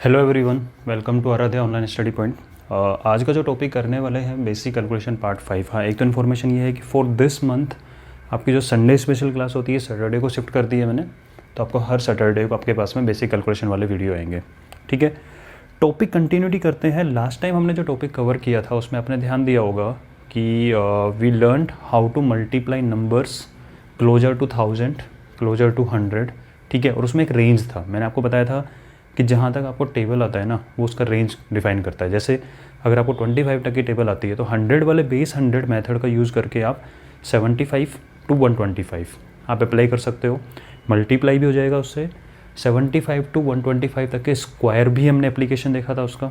Hello everyone, welcome to Aaradhya online study point. आज का जो टॉपिक करने वाले हैं बेसिक कैलकुलेशन पार्ट 5। हाँ, एक तो इन्फॉर्मेशन ये है कि फॉर दिस मंथ आपकी जो संडे स्पेशल क्लास होती है सैटरडे को शिफ्ट कर दी है मैंने, तो आपको हर सैटरडे को आपके पास में बेसिक कैलकुलेशन वाले वीडियो आएंगे। ठीक है, टॉपिक कंटिन्यूटी करते हैं। लास्ट टाइम हमने जो टॉपिक कवर किया था उसमें आपने ध्यान दिया होगा कि we learned how to multiply numbers closer to 1000, closer to 100। ठीक है, और उसमें एक रेंज था। मैंने आपको बताया था कि जहाँ तक आपको टेबल आता है ना, वो उसका रेंज डिफाइन करता है। जैसे अगर आपको 25 तक की टेबल आती है तो 100 वाले बेस 100 मेथड का यूज़ करके आप 75 टू 125 आप अप्लाई कर सकते हो। मल्टीप्लाई भी हो जाएगा उससे। 75 टू 125 तक के स्क्वायर भी हमने एप्लीकेशन देखा था उसका।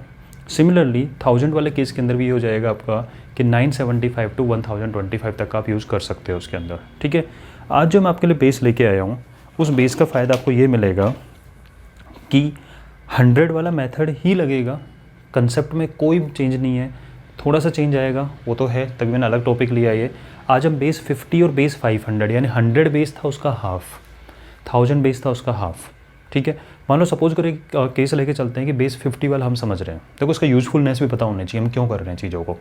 सिमिलरली 1000 वाले केस के अंदर भी ये हो जाएगा आपका कि 975 टू 1025 तक आप यूज़ कर सकते हो उसके अंदर। ठीक है, आज जो मैं आपके लिए बेस लेके आया हूँ उस बेस का फ़ायदा आपको ये मिलेगा कि 100 वाला मेथड ही लगेगा। कंसेप्ट में कोई चेंज नहीं है, थोड़ा सा चेंज आएगा वो तो है, तभी मैंने अलग टॉपिक लिया ये। आज हम बेस 50 और बेस 500 यानी 100 बेस था उसका हाफ, 1000 बेस था उसका हाफ। ठीक है, मान लो सपोज करें केस लेके चलते हैं कि बेस 50 वाला हम समझ रहे हैं, देखो उसका यूज़फुलनेस भी पता होना चाहिए हम क्यों कर रहे हैं चीज़ों को।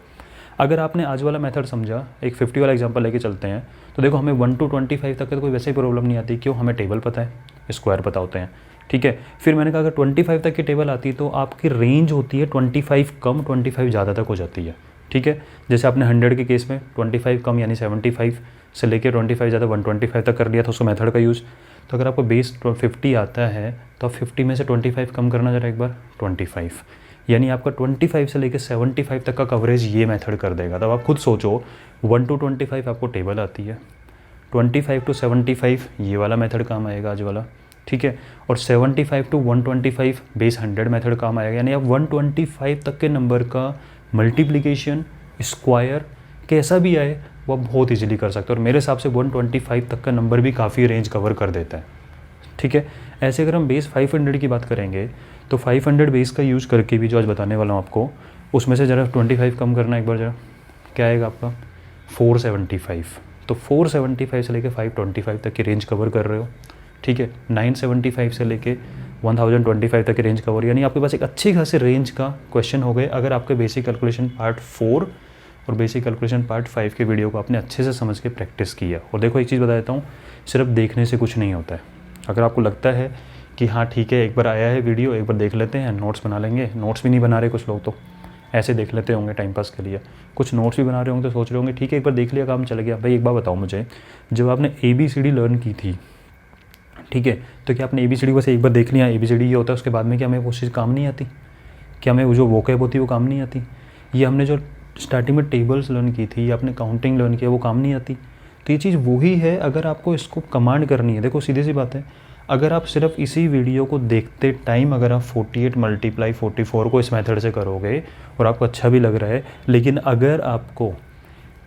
अगर आपने आज वाला मेथड समझा, एक 50 वाला एग्जांपल लेके चलते हैं, तो देखो हमें 1 टू 25 तक तो कोई वैसे ही प्रॉब्लम नहीं आती। क्यों? हमें टेबल पता है, स्क्वायर पता होते हैं। ठीक है, फिर मैंने कहा अगर 25 तक की टेबल आती तो आपकी रेंज होती है 25 कम 25 ज़्यादा तक हो जाती है। ठीक है, जैसे आपने 100 के केस में 25 कम यानी 75 से लेकर 25 ज़्यादा 125 तक कर लिया था उसको मेथड का यूज़। तो अगर आपको बेस 50 आता है तो आप 50 में से 25 कम करना जरा एक बार 25, यानी आपका 25 से लेकर 75 तक का कवरेज ये मेथड कर देगा। तब आप खुद सोचो 1 टू 25 आपको टेबल आती है, 25 टू 75 ये वाला मेथड काम आएगा आज वाला। ठीक है, और 75 टू 125 बेस 100 मेथड काम आएगा। यानी आप 125 तक के नंबर का मल्टीप्लिकेशन स्क्वायर कैसा भी आए वो आप बहुत इजीली कर सकते हो। और मेरे हिसाब से 125 तक का नंबर भी काफ़ी रेंज कवर कर देता है। ठीक है, ऐसे अगर हम बेस 500 की बात करेंगे तो 500 बेस का यूज़ करके भी जो आज बताने वाला हूँ आपको, उसमें से ज़रा 25 कम करना एक बार जरा, क्या आएगा आपका 475। तो 475 से लेके 525 तक की रेंज कवर कर रहे हो। ठीक है, 975 से लेके 1025 तक की रेंज कवर, यानी आपके पास एक अच्छी खासी रेंज का क्वेश्चन हो गए अगर आपके बेसिक कैलकुलेशन पार्ट 4 और बेसिक कैलकुलेशन पार्ट 5 के वीडियो को आपने अच्छे से समझ के प्रैक्टिस किया। और देखो एक चीज़ बता देता हूँ, सिर्फ देखने से कुछ नहीं होता है। अगर आपको लगता है कि हाँ ठीक है एक बार आया है वीडियो, एक बार देख लेते हैं, नोट्स बना लेंगे। नोट्स भी नहीं बना रहे कुछ लोग, तो ऐसे देख लेते होंगे टाइम पास के लिए। कुछ नोट्स भी बना रहे होंगे तो सोच रहे होंगे ठीक है एक बार देख लिया काम चल गया। भाई एक बार बताओ मुझे, जब आपने ABCD लर्न की थी, ठीक है, तो क्या आपने ABCD बस एक बार देख लिया ABCD ये होता है, उसके बाद में क्या हमें वो चीज़ काम नहीं आती? क्या हमें वो जो वोकैब होती है वो काम नहीं आती? ये हमने जो स्टार्टिंग में टेबल्स लर्न की थी या आपने काउंटिंग लर्न किया वो काम नहीं आती? तो ये चीज़ वही है अगर आपको इसको कमांड करनी है। देखो सीधी सी बात है, अगर आप सिर्फ इसी वीडियो को देखते टाइम अगर आप 48 मल्टीप्लाई 44 को इस मेथड से करोगे और आपको अच्छा भी लग रहा है, लेकिन अगर आपको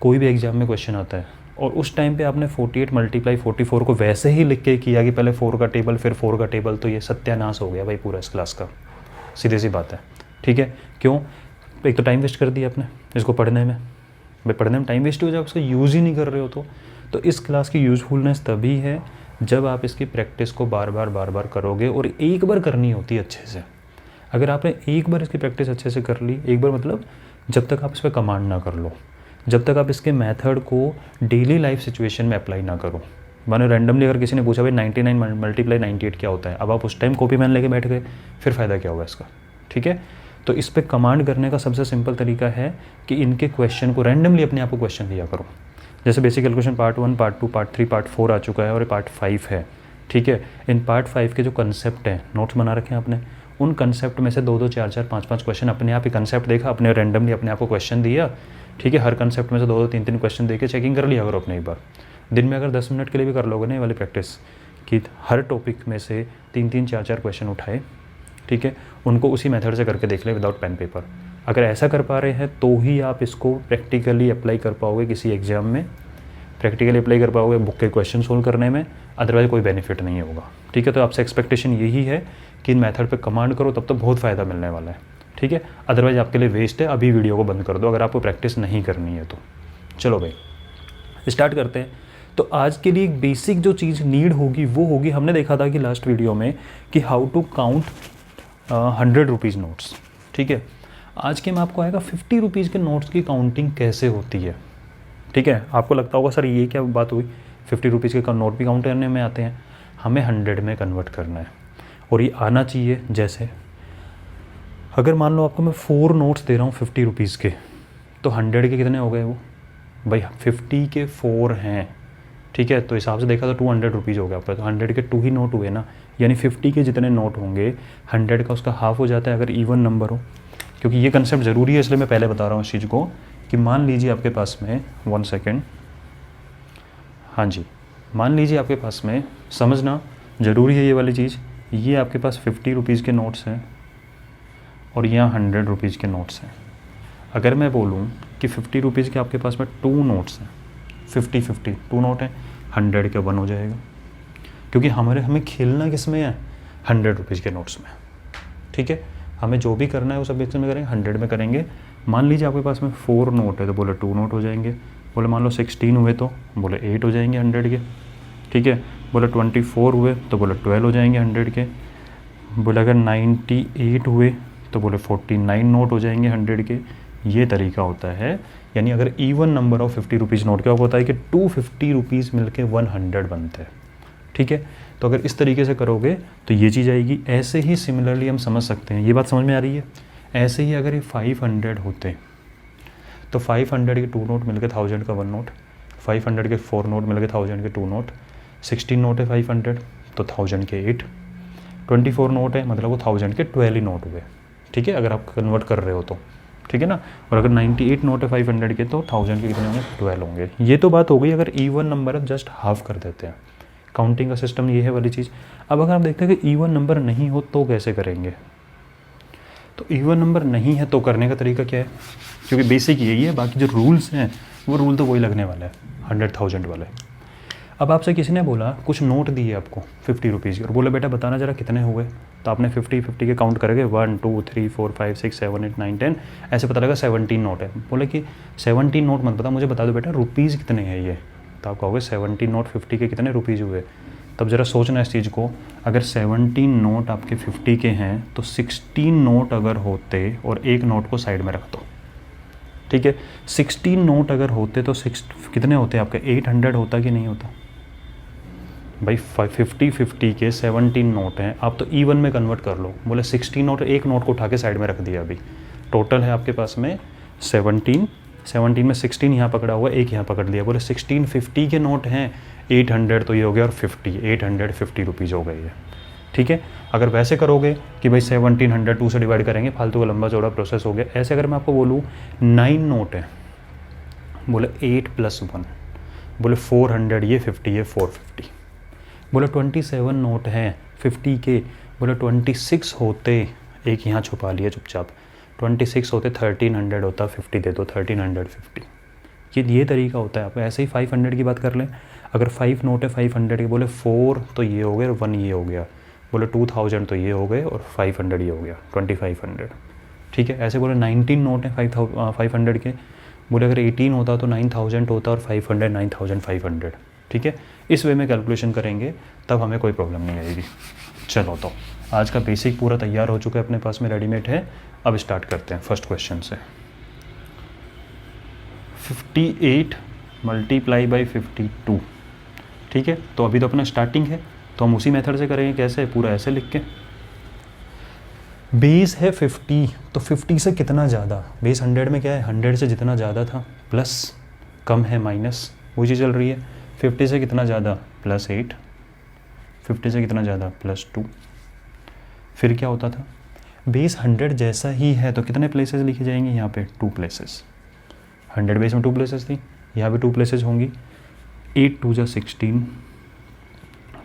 कोई भी एग्जाम में क्वेश्चन आता है और उस टाइम पे आपने 48 मल्टीप्लाई 44 को वैसे ही लिख के किया कि पहले 4 का टेबल फिर 4 का टेबल, तो ये सत्यानाश हो गया भाई पूरा इस क्लास का। सीधी सी बात है। ठीक है, क्यों? एक तो टाइम वेस्ट कर दिया आपने इसको पढ़ने में। भाई पढ़ने में टाइम वेस्ट हो जाए, उसका यूज़ ही नहीं कर रहे हो तो इस क्लास की यूज़फुलनेस तभी है जब आप इसकी प्रैक्टिस को बार बार करोगे। और एक बार करनी होती है अच्छे से। अगर आपने एक बार इसकी प्रैक्टिस अच्छे से कर ली, एक बार मतलब जब तक आप इस पर कमांड ना कर लो, जब तक आप इसके मेथड को डेली लाइफ सिचुएशन में अप्लाई ना करो। मानो रैंडमली अगर किसी ने पूछा भाई 99 मल्टीप्लाई 98 क्या होता है, अब आप उस टाइम कॉपी पेन लेके बैठ गए, फिर फ़ायदा क्या होगा इसका? ठीक है, तो इस पर कमांड करने का सबसे सिंपल तरीका है कि इनके क्वेश्चन को रैंडमली अपने आप को क्वेश्चन दिया करो। जैसे basic calculation part 1, part 2, part 3, part 4 आ चुका है और ये पार्ट 5 है। ठीक है, इन पार्ट 5 के जो कंसेप्ट हैं नोट्स बना रखे हैं आपने, उन कंसेप्ट में से 2-2, 4-4, 5-5 क्वेश्चन अपने आप ही कंसेप्ट देखा, अपने रैंडमली अपने आप को क्वेश्चन दिया। ठीक है, हर कंसेप्ट में से 2-2, 3-3 क्वेश्चन देके चेकिंग कर लिया करो अपने एक बार। दिन में अगर 10 मिनट के लिए भी कर लोगे ना ये वाली प्रैक्टिस, कि हर टॉपिक में से 3-3, 4-4 क्वेश्चन उठाए, ठीक है, उनको उसी मेथड से करके देख लें विदाउट पेन पेपर। अगर ऐसा कर पा रहे हैं तो ही आप इसको प्रैक्टिकली अप्लाई कर पाओगे किसी एग्जाम में, प्रैक्टिकली अप्लाई कर पाओगे बुक के क्वेश्चन सोल्व करने में, अदरवाइज कोई बेनिफिट नहीं होगा। ठीक है, तो आपसे एक्सपेक्टेशन यही है कि इन मेथड पे कमांड करो, तब तो बहुत फ़ायदा मिलने वाला है। ठीक है, अदरवाइज आपके लिए वेस्ट है। अभी वीडियो को बंद कर दो अगर आपको प्रैक्टिस नहीं करनी है तो। चलो भाई स्टार्ट करते हैं। तो आज के लिए एक बेसिक जो चीज़ नीड होगी वो होगी, हमने देखा था कि लास्ट वीडियो में कि how to count 100 rupees notes, ठीक है। आज के में आपको आएगा 50 रुपीज़ के नोट्स की काउंटिंग कैसे होती है, ठीक है। आपको लगता होगा सर ये क्या बात हुई, 50 रुपीज़ के नोट भी काउंट करने में आते हैं, हमें 100 में कन्वर्ट करना है। और ये आना चाहिए जैसे, अगर मान लो आपको मैं 4 नोट्स दे रहा हूँ 50 रुपीज़ के, तो 100 के कितने हो गए वो भाई, 50 के 4 हैं, ठीक है। तो हिसाब से देखा तो 200 रुपीज़ हो गया आपका, तो 100 के 2 ही नोट हुए ना, यानी 50 के जितने नोट होंगे 100 का उसका हाफ हो जाता है अगर इवन नंबर हो। क्योंकि ये कंसेप्ट ज़रूरी है, इसलिए मैं पहले बता रहा हूँ इस चीज़ को कि मान लीजिए आपके पास में 1 सेकेंड, हाँ जी, मान लीजिए आपके पास में, समझना ज़रूरी है ये वाली चीज़, ये आपके पास 50 रुपीज़ के नोट्स हैं और यहाँ 100 रुपीज़ के नोट्स हैं। अगर मैं बोलूँ कि 50 रुपीज़ के आपके पास में 2 नोट्स हैं, 50-50 2 नोट हैं, 100 के 1 हो जाएगा, क्योंकि हमें खेलना किस में है, 100 रुपीज़ के नोट्स में, ठीक है। हमें जो भी करना है वो सब में करेंगे, 100 में करेंगे। मान लीजिए आपके पास में 4 नोट है, तो बोले 2 नोट हो जाएंगे, बोले मान लो 16 हुए तो बोले 8 हो जाएंगे 100 के, ठीक है। बोले 24 हुए तो बोले 12 हो जाएंगे 100 के, बोले अगर 98 हुए तो बोले 49 नोट हो जाएंगे 100 के। ये तरीका होता है, यानी अगर even number of 50 rupees note क्या होता है कि 250 रुपीज़ मिलके 100 बनते हैं, ठीक है। तो अगर इस तरीके से करोगे तो ये चीज़ आएगी। ऐसे ही सिमिलरली हम समझ सकते हैं, ये बात समझ में आ रही है। ऐसे ही अगर ये 500 होते तो 500 के 2 नोट मिलके 1000 का 1 नोट, 500 के 4 नोट मिलके 1000 के 2 नोट, 16 नोट है 500 तो 1000 के 8, 24 नोट है मतलब वो 1000 के 12 ही नोट हुए, ठीक है, अगर आप कन्वर्ट कर रहे हो तो, ठीक है ना। और अगर 98 नोट है 500 के तो 1000 के कितने होंगे, 12 होंगे। ये तो बात हो गई अगर इवन नंबर है जस्ट हाफ कर देते हैं, काउंटिंग का सिस्टम ये है वाली चीज़। अब अगर आप देखते हैं कि इवन नंबर नहीं हो तो कैसे करेंगे, तो इवन नंबर नहीं है तो करने का तरीका क्या है, क्योंकि बेसिक यही है, बाकी जो रूल्स हैं वो रूल तो वही लगने वाला है 100,000 वाले। अब आपसे किसी ने बोला, कुछ नोट दिए आपको 50 रुपीज़ के और बोले बेटा बताना ज़रा कितने हुए, तो आपने 50 के काउंट करोगे 1 2 3 4 5 6 7 8 9 10, ऐसे पता लगा 17 नोट है। बोले कि 17 नोट मत बता, मुझे बता दो बेटा रुपीज़ कितने हैं ये, तो आप कहोगे 17 नोट 50 के कितने रुपीज़ हुए। तब ज़रा सोचना इस चीज़ को, अगर 17 नोट आपके 50 के हैं तो 16 नोट अगर होते और एक नोट को साइड में रख दो, ठीक है। 16 नोट अगर होते तो कितने होते आपके, 800 होता कि नहीं होता भाई। 50 के 17 नोट हैं, आप तो इवन में कन्वर्ट कर लो। बोले 16 नोट, एक नोट को उठा के साइड में रख दिया, अभी टोटल है आपके पास में 17 में 16 यहाँ पकड़ा हुआ, एक यहाँ पकड़ लिया। बोले 16 50 के नोट हैं, 800 तो ये हो गया और 850 रुपीज़ हो गई है, ठीक है। अगर वैसे करोगे कि भाई 1700 2 से डिवाइड करेंगे, फालतू का लंबा चौड़ा प्रोसेस हो गया। ऐसे अगर मैं आपको बोलूँ 9 नोट है, बोले 8 + 1, बोले 400, ये 50 ये 450। बोले 27 नोट हैं 50 के, बोले 26 होते, एक यहाँ छुपा लिया चुपचाप, 26 होते 1300 होता, 50 दे दो 1350। ये तरीका होता है। आप ऐसे ही 500 की बात कर लें, अगर 5 नोट है 500 के, बोले 4 तो ये हो गए और 1 ये हो गया, बोले 2000 तो ये हो गए और 500 ये हो गया 2500, ठीक है। ऐसे बोले 19 नोट है 500 के, बोले अगर 18 होता तो 9000 होता और 500 9500, ठीक है। इस वे में कैलकुलेशन करेंगे तब हमें कोई प्रॉब्लम नहीं आएगी। चलो तो आज का बेसिक पूरा तैयार हो चुका है, अपने पास में रेडीमेड है। अब स्टार्ट करते हैं फर्स्ट क्वेश्चन से। 58 × 52, ठीक है। तो अभी तो अपना स्टार्टिंग है, तो हम उसी मेथड से करेंगे। कैसे, पूरा ऐसे लिख के, बेस है 50 तो 50 से कितना ज़्यादा, बेस 100 में क्या है, 100 से जितना ज़्यादा था प्लस, कम है माइनस, वही चीज़ चल रही है। 50 से कितना ज़्यादा +8, 50 से कितना ज़्यादा +2। फिर क्या होता था, बेस 100 जैसा ही है तो कितने प्लेसेस लिखे जाएंगे, यहाँ पे 2 प्लेसेस। 100 बेस में 2 प्लेसेस थी, यहाँ पे 2 प्लेसेस होंगी। 8 2 जा 16,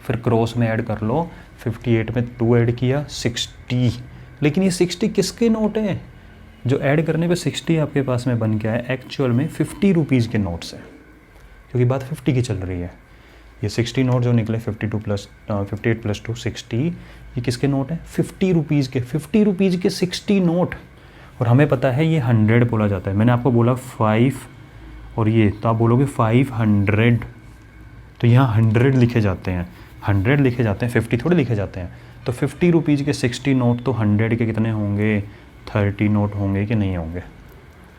फिर क्रॉस में ऐड कर लो, 58 में 2 ऐड किया 60। लेकिन ये 60 किसके नोट हैं, जो ऐड करने पे 60 आपके पास में बन के आया, एक्चुअल में 50 रुपीज़ के नोट्स हैं, क्योंकि बात 50 की चल रही है। ये 60 नोट जो निकले 58 + 2 60, ये किसके नोट हैं, 50 रुपीज़ के। 50 रुपीज़ के 60 नोट, और हमें पता है ये 100 बोला जाता है। मैंने आपको बोला 5 और ये, तो आप बोलोगे 500, तो यहाँ 100 लिखे जाते हैं, 100 लिखे जाते हैं, 50 थोड़े लिखे जाते हैं। तो 50 रुपीज़ के 60 नोट तो 100 के कितने होंगे, 30 नोट होंगे कि नहीं होंगे,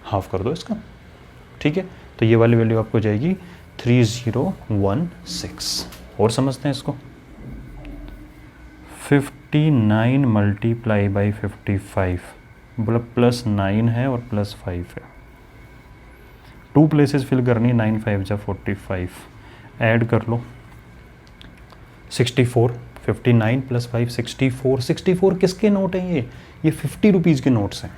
हाफ कर दो इसका, ठीक है। तो ये वाली वैल्यू आपको जाएगी 3016। और समझते हैं इसको, 59 मल्टीप्लाई बाई 55, बोला +9 है और +5 है, 2 प्लेसेस फिल करनी, 9 5 जा 45, ऐड कर लो 64, 59 + 5 64, 64 किसके नोट हैं ये 50 रुपीज़ के नोट्स हैं।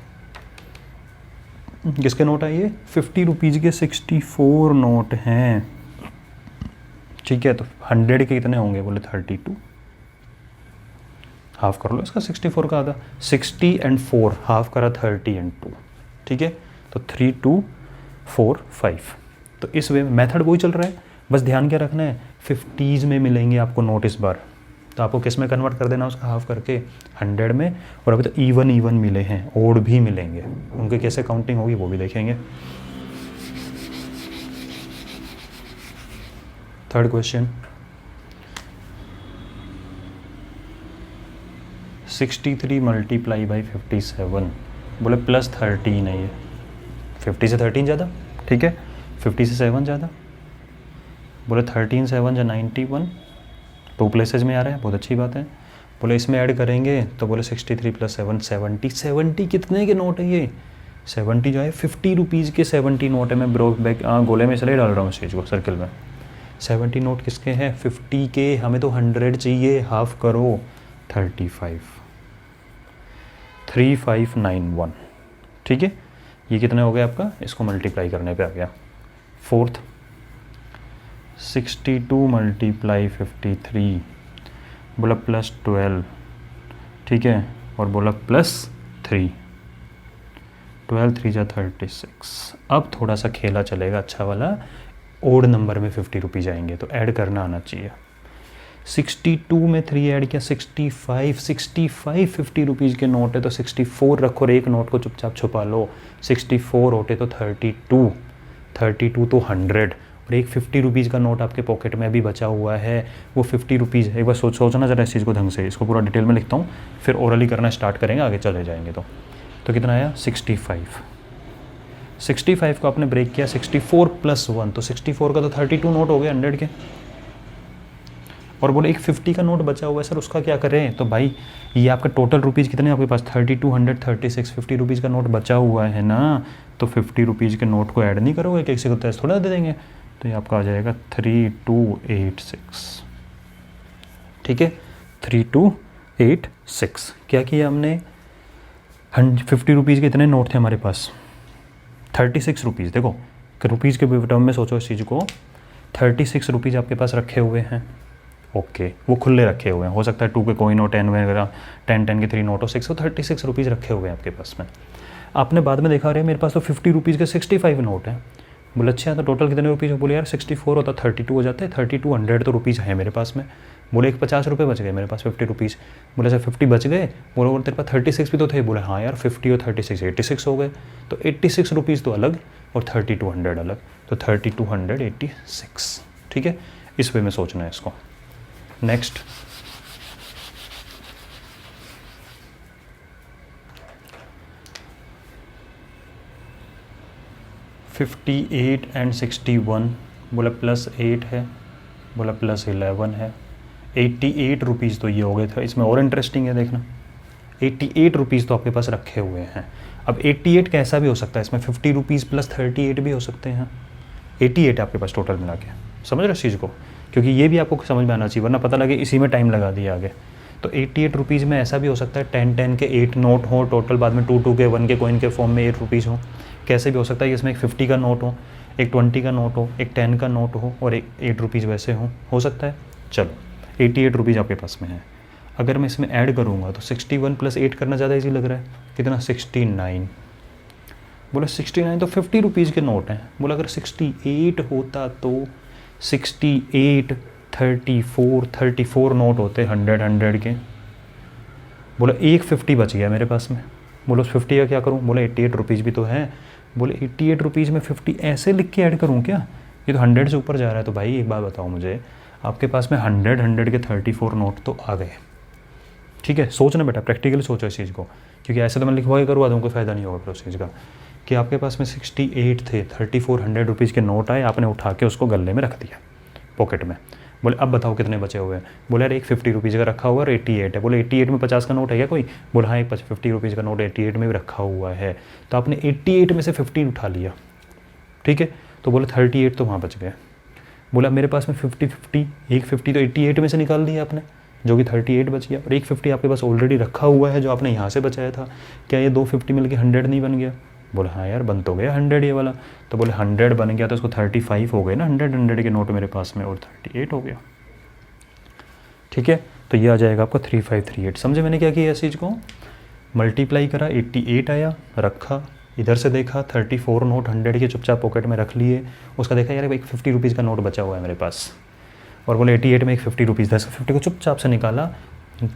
किसके नोट हैं ये, 50 रुपीज़ के 64 नोट हैं, ठीक है। तो 100 के कितने होंगे, बोले 32, हाफ कर लो इसका, 64 का आधा, 60 and 4 हाफ करा 30 and 2, ठीक है। तो 3 2 4 5। तो इस वे में मेथड वही चल रहा है, बस ध्यान क्या रखना है, 50s में मिलेंगे आपको नोट इस बार, तो आपको किस में कन्वर्ट कर देना उसका हाफ करके, 100 में। और अभी तो इवन मिले हैं, ओड भी मिलेंगे, उनके कैसे काउंटिंग होगी वो भी देखेंगे। थर्ड क्वेश्चन, 63 मल्टीप्लाई बाई 57, बोले +13 है ये, 50 से 13 ज़्यादा, ठीक है, 50 से 7 ज़्यादा, बोले 13 7 या 91, 2 प्लेसेज में आ रहा है, बहुत अच्छी बात है। बोले इसमें ऐड करेंगे तो बोले 63 + 7 70, 70 कितने के नोट है ये, 70 जो है 50 रुपीज़ के 70 नोट है। मैं ब्रो बैक गोले में इसलिए डाल रहा हूँ इस चीज़ को सर्कल में, 70 नोट किसके हैं, 50 के, हमें तो 100 चाहिए, हाफ करो 35, 3591, ठीक है। ये कितने हो गया आपका, इसको मल्टीप्लाई करने पे आ गया। फोर्थ, 62 मल्टीप्लाई 53, बोला +12, ठीक है, और बोला +3, 12 3 जा 36। अब थोड़ा सा खेला चलेगा अच्छा वाला, ओड नंबर में 50 रुपीज़ आएंगे तो ऐड करना आना चाहिए। 62 में 3 ऐड किया 65, 65 50 रुपीज़ के नोट है तो 64 रखो और एक नोट को चुपचाप छुपा लो, 64 होते तो 32, 32 तो 100, और एक 50 रुपीज़ का नोट आपके पॉकेट में अभी बचा हुआ है, वो 50 रुपीज़ है। एक बार सोचना ज़रा इस चीज़ को ढंग से, इसको पूरा डिटेल में लिखता हूँ, फिर ओरली करना स्टार्ट करेंगे, आगे चले जाएंगे। तो कितना आया, 65, 65 को आपने ब्रेक किया 64 + 1, तो 64 का तो 32 नोट हो गए 100 के, और बोले एक 50 का नोट बचा हुआ है सर, उसका क्या करें। तो भाई ये आपका टोटल रुपीज़ कितने आपके पास, 32 136, 50 रुपीज़ का नोट बचा हुआ है ना, तो 50 रुपीज़ के नोट को ऐड नहीं करोगे, किसी को टेस्ट थोड़ा दे देंगे। तो ये आपका आ जाएगा 3286, ठीक है, 3286। क्या किया हमने, 50 रुपीज़ के इतने नोट थे हमारे पास, 36 रुपीज़, देखो रुपीज़ के टर्म में सोचो इस चीज़ को, 36 रुपीज़ आपके पास रखे हुए हैं, ओके वो खुले रखे हुए हैं, हो सकता है 2 के कोइन हो, 10 वगैरह, 10 के 3 नोट हो, 36 रुपीज़ रखे हुए हैं आपके पास में। आपने बाद में देखा, अरे मेरे पास तो 50 रुपीज़ के 65 नोट हैं, बोले अच्छा तो टोटल कितने रुपीज़, बोले यार 64 होता 32 हो जाते हैं, 32 100 तो रुपीज़ है मेरे पास में। बोले एक 50 रुपये बच गए मेरे पास, 50 रुपीज़, बोले सर 50 बच गए, बोले और तेरे पास 36 भी तो थे, बोले हाँ यार 50 और 36 86 हो गए, तो 86 रुपीज़ तो अलग और 3200 अलग, तो 3286, ठीक है। इस वे में सोचना है इसको। नेक्स्ट, $58 and 61, बोला +8 है, बोला +11 है, 88 रुपीज़ तो ये हो गए थे। इसमें और इंटरेस्टिंग है देखना, 88 रुपीज़ तो आपके पास रखे हुए हैं। अब 88 कैसा भी हो सकता है, इसमें 50 रुपीज़ + 38 भी हो सकते हैं, 88 आपके पास टोटल मिला के, समझ रहे इस चीज़ को, क्योंकि ये भी आपको समझ में आना चाहिए, वरना पता लगे इसी में टाइम लगा दिया आगे। तो 88 रुपीज़ में ऐसा भी हो सकता है 10 के 8 नोट हो टोटल, बाद में 2 के 1 के कॉइन के फॉर्म में 8 रुपीज़ हो, कैसे भी हो सकता है। इसमें एक 50 का नोट हो, एक 20 का नोट हो, एक 10 का नोट हो और एक 8 रुपीज़ वैसे हो सकता है। चलो 88 रुपीज़ आपके पास में है, अगर मैं इसमें ऐड करूँगा तो 61 + 8 करना ज़्यादा ईजी लग रहा है, कितना 69, बोला 69 तो 50 रुपीज़ के नोट हैं, बोला अगर 68 होता तो 68 34 नोट होते 100 के, बोला एक 50 बच गया मेरे पास में, बोलो उस 50 का क्या करूँ, बोले 88 रुपीज़ भी तो है, बोले 88 रुपीज़ में 50 ऐसे लिख के ऐड करूँ क्या, ये तो 100 से ऊपर जा रहा है। तो भाई एक बात बताओ मुझे, आपके पास में 100 के 34 नोट तो आ गए, ठीक है, सोचना बेटा, प्रैक्टिकली सोचो इस चीज़ को, क्योंकि ऐसे तो मैं लिखवा के करवा दूँ, कोई फ़ायदा नहीं होगा फिर उस चीज़ का। कि आपके पास में 68 थे, 3400 रुपीज़ के नोट आए, आपने उठा के उसको गले में रख दिया पॉकेट में। बोले अब बताओ कितने बचे हुए हैं? बोले यार एक 50 रुपीज़ का रखा हुआ है और 88 है। बोले 88 में 50 का नोट है क्या कोई? बोले हाँ, एक 50 रुपीज़ का नोट 88 में भी रखा हुआ है। तो आपने 88 में से 15 उठा लिया, ठीक है, तो बोले 38 तो वहाँ बच गए। बोला मेरे पास में 50, एक 50 तो 88 में से निकाल दिया आपने, जो कि 38 बच गया, और एक 50 आपके पास ऑलरेडी रखा हुआ है जो आपने यहाँ से बचाया था। क्या ये 2 50 मिलकर 100 नहीं बन गया? बोले हाँ यार, बन तो गया 100 ये वाला। तो बोले 100 बन गया तो इसको 35 हो गए ना, 100 के नोट मेरे पास में, और 38 हो गया, ठीक है। तो ये आ जाएगा आपका 3538। समझे मैंने क्या किया इस चीज़ को? मल्टीप्लाई करा, 88 आया, रखा, इधर से देखा 34 नोट 100 के चुपचाप पॉकेट में रख लिए। उसका देखा यार एक 50 रुपीज़ का नोट बचा हुआ है मेरे पास, और बोले 88 में एक 50 रुपीज़ था, 50 को चुपचाप से निकाला,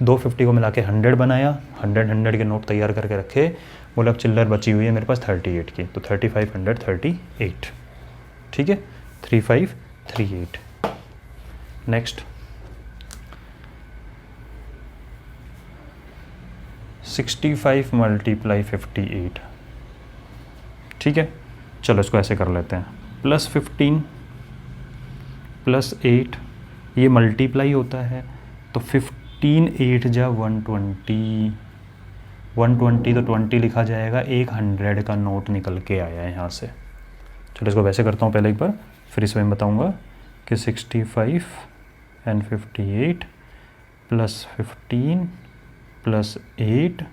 2 50 को मिला के 100 बनाया, 100 के नोट तैयार करके रखे। बोले अब चिल्लर बची हुई है मेरे पास 38 की, तो 3538, ठीक है, 3538। नेक्स्ट 65 मल्टीप्लाई 58, ठीक है। चलो इसको ऐसे कर लेते हैं, +15 +8, ये मल्टीप्लाई होता है, तो 15 8 जा 120, 120 तो 20 लिखा जाएगा, एक 100 का नोट निकल के आया है यहाँ से। चलो इसको वैसे करता हूँ पहले एक बार, फिर इसमें बताऊँगा कि 65 and 58 +15 +8,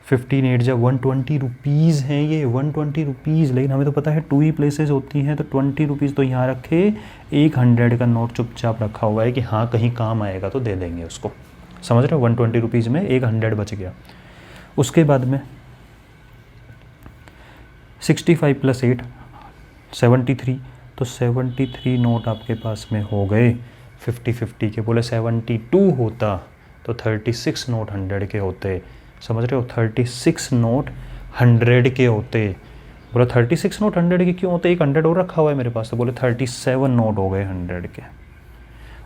15 8 जा 120 रुपीज़ हैं ये, 120 रुपीज़। लेकिन हमें तो पता है 2 ही प्लेसेस होती हैं, तो 20 रुपीज़ तो यहाँ रखे, एक 100 का नोट चुपचाप रखा हुआ है कि हाँ कहीं काम आएगा तो दे देंगे उसको। समझ रहे हो? 120 रुपीज़ में एक 100 बच गया। उसके बाद में 65 + 8 73, तो 73 नोट आपके पास में हो गए 50-50 के। बोले 72 होता तो 36 नोट 100 के होते। समझ रहे हो? 36 नोट 100 के होते। बोला 36 नोट 100 के क्यों होते? एक 100 और रखा हुआ है मेरे पास, तो बोले 37 नोट हो गए 100 के,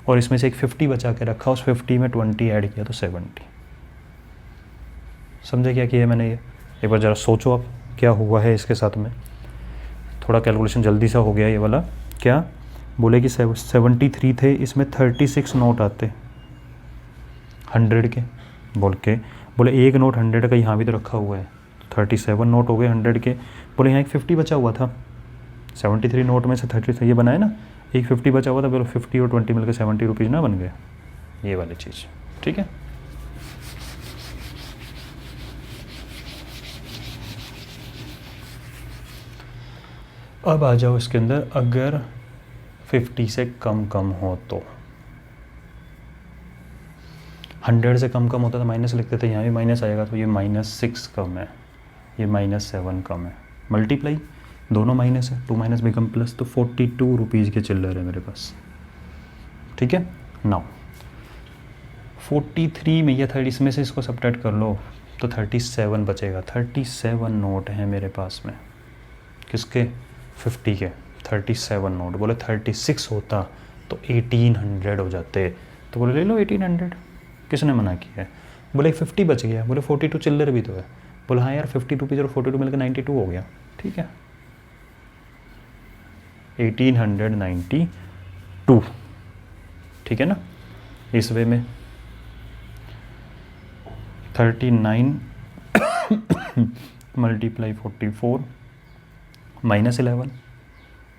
और इसमें से एक 50 बचा के रखा, उस 50 में 20 ऐड किया तो 70। समझे क्या किया मैंने? ये एक बार ज़रा सोचो आप क्या हुआ है इसके साथ में। थोड़ा कैलकुलेशन जल्दी सा हो गया ये वाला। क्या बोले कि 73 थे, इसमें 36 नोट आते 100 के, बोले एक नोट 100 का यहाँ भी तो रखा हुआ है, 37 नोट हो गए 100 के। बोले यहाँ एक 50 बचा हुआ था, 73 नोट में से 30 ये बनाए ना, एक 50 बचा हुआ था, बोलो 50 और 20 मिलकर 70 रुपीज़ ना बन गए, ये वाली चीज़, ठीक है। अब आ जाओ इसके अंदर, अगर 50 से कम हो तो 100 से कम होता तो माइनस लिखते थे, यहाँ भी माइनस आएगा, तो ये -6 कम है, ये -7 कम है। मल्टीप्लाई, दोनों माइनस है, 2 माइनस बिकम प्लस, तो 42 रुपीज़ के चिल्लर है मेरे पास, ठीक है। नाउ 43 में या 30 में से इसको सब्ट्रैक्ट कर लो तो 37 बचेगा। 37 नोट हैं मेरे पास में, किसके? 50 के 37 नोट। बोले 36 होता तो 1800 हो जाते, तो बोले ले लो 1800, किसने मना किया है? बोले 50 बच गया, बोले 42 चिल्लर भी तो है। बोले हाँ यार 50 रुपीज़ और 42 मिलकर 92 हो गया, ठीक है, 1892, ठीक है ना। इस वे में 39 मल्टीप्लाई 44 -11